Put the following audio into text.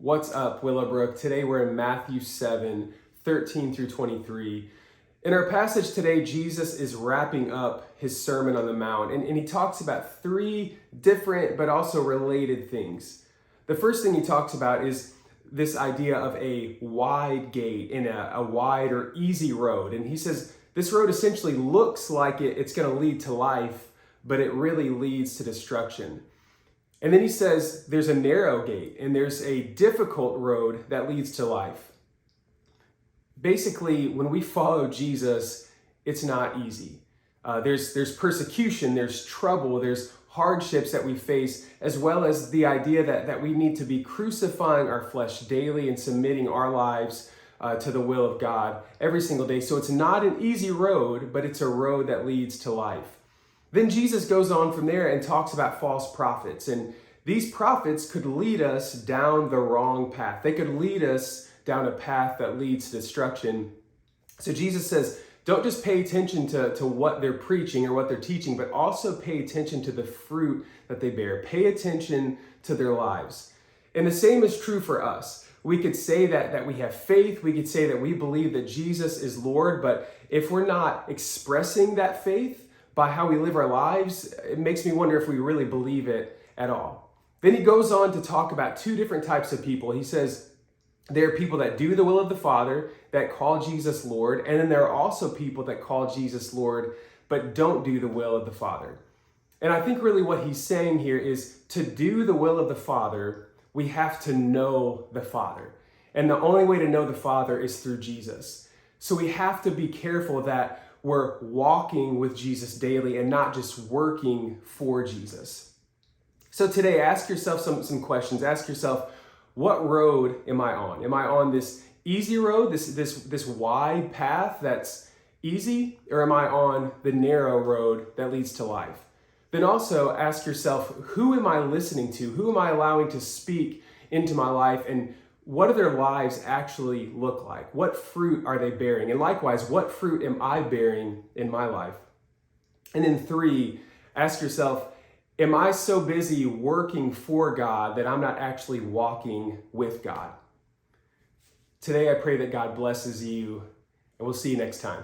What's up, Willowbrook? Today we're in Matthew 7, 13 through 23. In our passage today, Jesus is wrapping up his Sermon on the Mount, and he talks about three different but also related things. The first thing he talks about is this idea of a wide gate in a wide or easy road. And he says this road essentially looks like it's going to lead to life, but it really leads to destruction. And then he says there's a narrow gate and there's a difficult road that leads to life. Basically, when we follow Jesus, it's not easy. There's persecution, there's trouble, there's hardships that we face, as well as the idea that we need to be crucifying our flesh daily and submitting our lives to the will of God every single day. So it's not an easy road, but it's a road that leads to life. Then Jesus goes on from there and talks about false prophets. And these prophets could lead us down the wrong path. They could lead us down a path that leads to destruction. So Jesus says, don't just pay attention to what they're preaching or what they're teaching, but also pay attention to the fruit that they bear. Pay attention to their lives. And the same is true for us. We could say that we have faith. We could say that we believe that Jesus is Lord. But if we're not expressing that faith by how we live our lives, it makes me wonder if we really believe it at all. Then he goes on to talk about two different types of people. He says there are people that do the will of the Father, that call Jesus Lord, and then there are also people that call Jesus Lord, but don't do the will of the Father. And I think really what he's saying here is to do the will of the Father, we have to know the Father. And the only way to know the Father is through Jesus. So we have to be careful that we're walking with Jesus daily and not just working for Jesus. So today, ask yourself some questions. Ask yourself, what road am I on? Am I on this easy road, this wide path that's easy, or am I on the narrow road that leads to life? Then also ask yourself, who am I listening to? Who am I allowing to speak into my life? And what do their lives actually look like? What fruit are they bearing? And likewise, what fruit am I bearing in my life? And then 3, ask yourself, am I so busy working for God that I'm not actually walking with God? Today, I pray that God blesses you, and we'll see you next time.